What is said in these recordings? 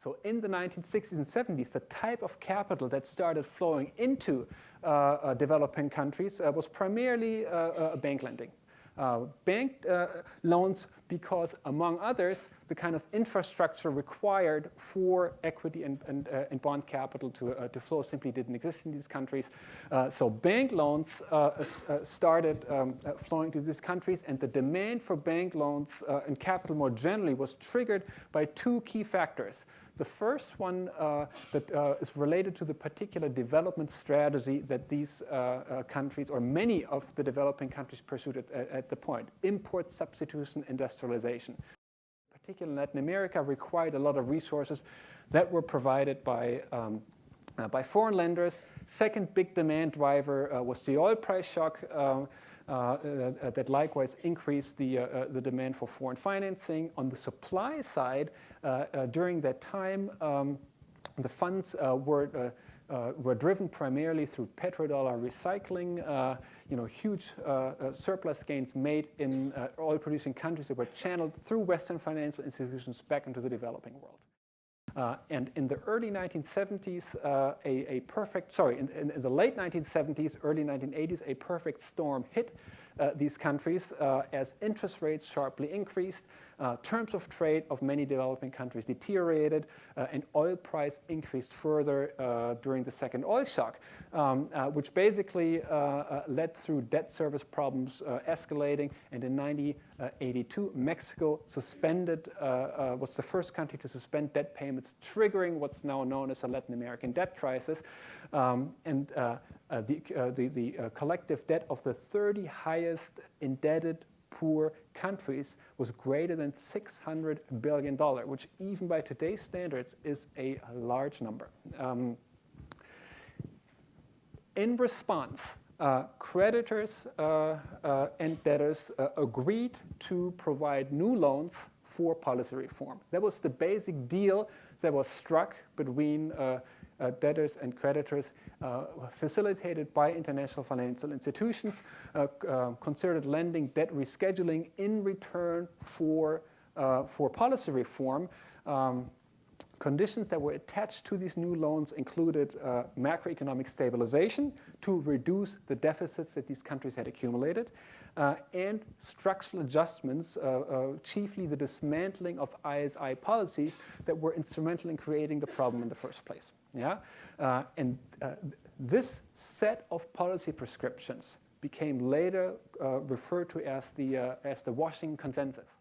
So in the 1960s and 70s, the type of capital that started flowing into developing countries was primarily bank lending. Bank loans because, among others, the kind of infrastructure required for equity and bond capital to flow simply didn't exist in these countries. So bank loans started flowing to these countries, and the demand for bank loans and capital more generally was triggered by two key factors. The first one that is related to the particular development strategy that these countries, or many of the developing countries, pursued at the point: import substitution, industrialization. Particularly Latin America required a lot of resources that were provided by foreign lenders. Second big demand driver was the oil price shock that likewise increased the demand for foreign financing. On the supply side, during that time, the funds were driven primarily through petrodollar recycling. Huge surplus gains made in oil-producing countries that were channeled through Western financial institutions back into the developing world. And in the early 1970s, in the late 1970s, early 1980s, a perfect storm hit these countries as interest rates sharply increased, terms of trade of many developing countries deteriorated, and oil price increased further during the second oil shock, which basically led through debt service problems escalating. And in 1982, Mexico was the first country to suspend debt payments, triggering what's now known as a Latin American debt crisis. The collective debt of the 30 highest indebted poor countries was greater than $600 billion, which even by today's standards is a large number. In response, creditors and debtors agreed to provide new loans for policy reform. That was the basic deal that was struck between debtors and creditors, facilitated by international financial institutions, concerted lending, debt rescheduling in return for policy reform. Conditions that were attached to these new loans included macroeconomic stabilization to reduce the deficits that these countries had accumulated, and structural adjustments, chiefly the dismantling of ISI policies that were instrumental in creating the problem in the first place. This set of policy prescriptions became later referred to as the Washington Consensus.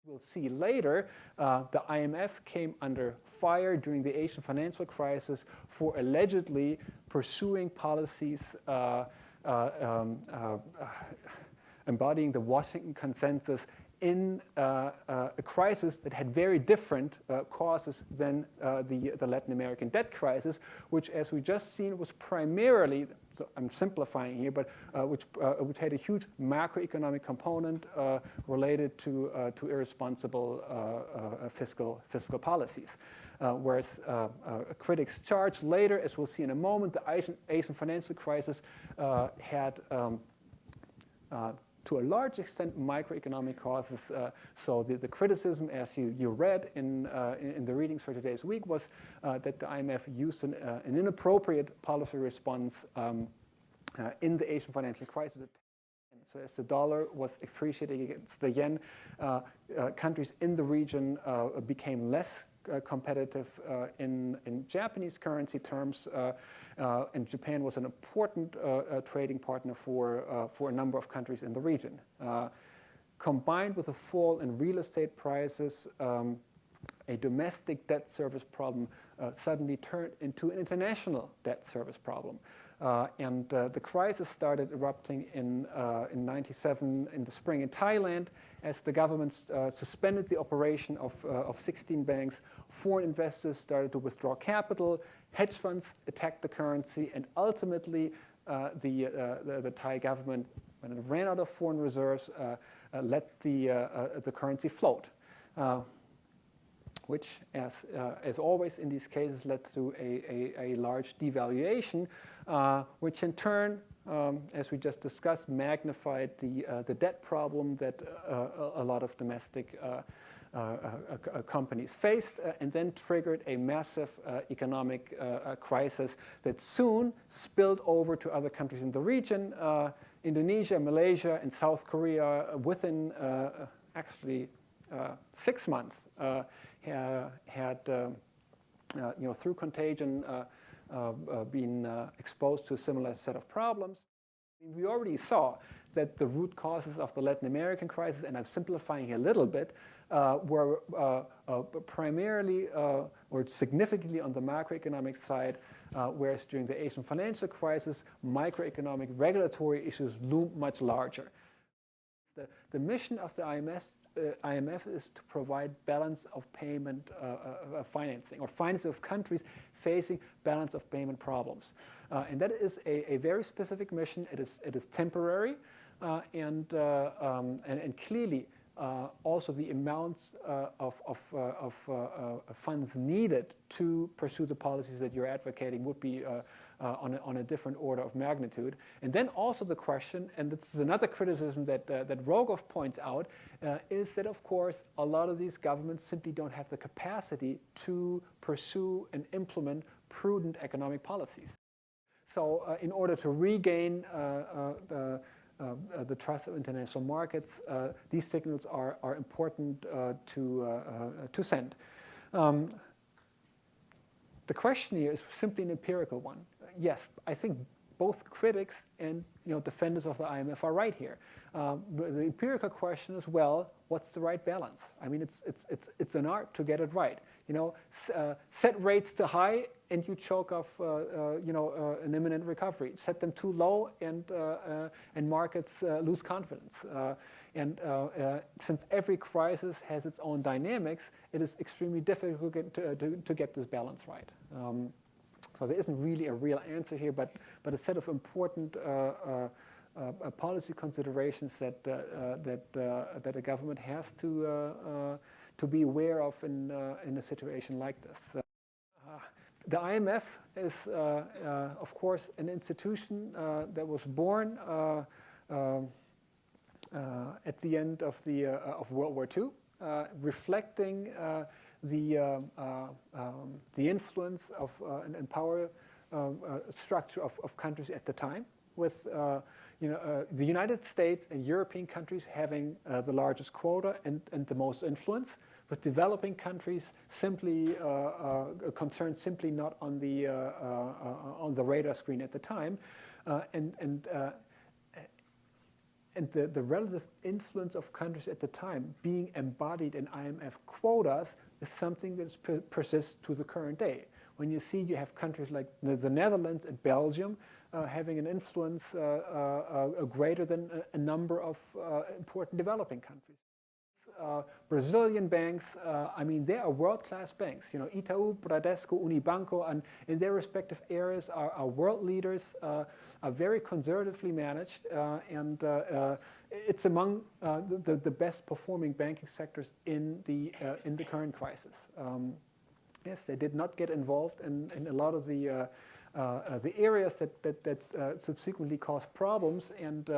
We'll see later, the IMF came under fire during the Asian financial crisis for allegedly pursuing policies embodying the Washington Consensus in a crisis that had very different causes than the Latin American debt crisis, which, as we just seen, was primarily, so I'm simplifying here, but which had a huge macroeconomic component related to irresponsible fiscal policies. Whereas critics charge later, as we'll see in a moment, the Asian financial crisis had to a large extent microeconomic causes. So the criticism, as you read in the readings for today's week, was that the IMF used an inappropriate policy response in the Asian financial crisis. So as the dollar was appreciating against the yen, countries in the region became less competitive in Japanese currency terms, and Japan was an important trading partner for a number of countries in the region. Combined with a fall in real estate prices, a domestic debt service problem suddenly turned into an international debt service problem. And the crisis started erupting in 97 in the spring in Thailand, as the government suspended the operation of 16 banks. Foreign investors started to withdraw capital. Hedge funds attacked the currency, and ultimately the Thai government, when it ran out of foreign reserves, let the currency float. Which, as always in these cases, led to a large devaluation, which in turn as we just discussed, magnified the debt problem that a lot of domestic companies faced, and then triggered a massive economic crisis that soon spilled over to other countries in the region. Indonesia, Malaysia, and South Korea, within actually 6 months, had through contagion been exposed to a similar set of problems. We already saw that the root causes of the Latin American crisis, and I'm simplifying here a little bit, were primarily or significantly on the macroeconomic side, whereas during the Asian financial crisis, microeconomic regulatory issues loomed much larger. The mission of the IMF is to provide balance of payment financing, or financing of countries facing balance of payment problems. And that is a very specific mission. It is temporary, and clearly also the amounts of funds needed to pursue the policies that you're advocating would be on a different order of magnitude. And then also the question, and this is another criticism that Rogoff points out, is that of course a lot of these governments simply don't have the capacity to pursue and implement prudent economic policies. So in order to regain the trust of international markets, these signals are important to send. The question here is simply an empirical one. Yes, I think both critics and defenders of the IMF are right here. The empirical question is, well, what's the right balance? I mean, it's an art to get it right. Set rates too high and you choke off an imminent recovery. Set them too low and markets lose confidence. Since every crisis has its own dynamics, it is extremely difficult to get this balance right. So there isn't really a real answer here, but a set of important policy considerations that a government has to be aware of in a situation like this. The IMF is, of course, an institution that was born at the end of World War II, reflecting the influence of and power structure of countries at the time, with the United States and European countries having the largest quota and the most influence, with developing countries simply concerned simply not on the radar screen at the time, and the relative influence of countries at the time being embodied in IMF quotas is something that persists to the current day. When you see you have countries like the Netherlands and Belgium having an influence greater than a number of important developing countries. Brazilian banks, I mean, they are world-class banks. Itaú, Bradesco, Unibanco, and in their respective areas are world leaders, are very conservatively managed, and it's among the best performing banking sectors in the current crisis. Yes, they did not get involved in a lot of the areas that subsequently caused problems, and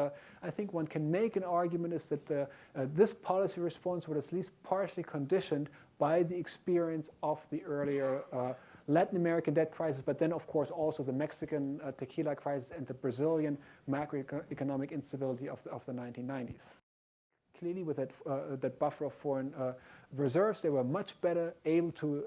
I think one can make an argument is that this policy response was at least partially conditioned by the experience of the earlier Latin American debt crisis, but then of course also the Mexican tequila crisis and the Brazilian macroeconomic instability of the 1990s. Clearly, with that buffer of foreign reserves, they were much better able to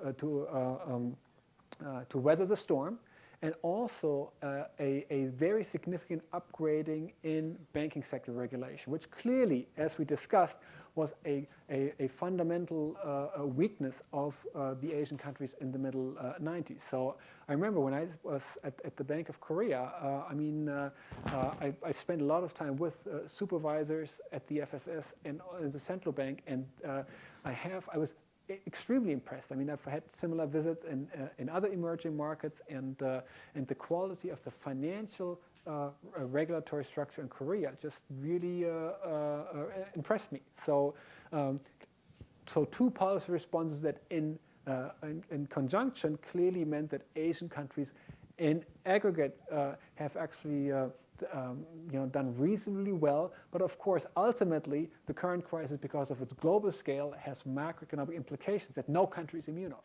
weather the storm, and also a very significant upgrading in banking sector regulation, which clearly, as we discussed, was a fundamental weakness of the Asian countries in the middle 90s. So I remember when I was at the Bank of Korea, I spent a lot of time with supervisors at the FSS and the central bank, and I was extremely impressed. I mean, I've had similar visits in other emerging markets, and the quality of the financial regulatory structure in Korea just really impressed me. So, two policy responses that in conjunction clearly meant that Asian countries in aggregate have actually done reasonably well. But of course, ultimately, the current crisis, because of its global scale, has macroeconomic implications that no country is immune of.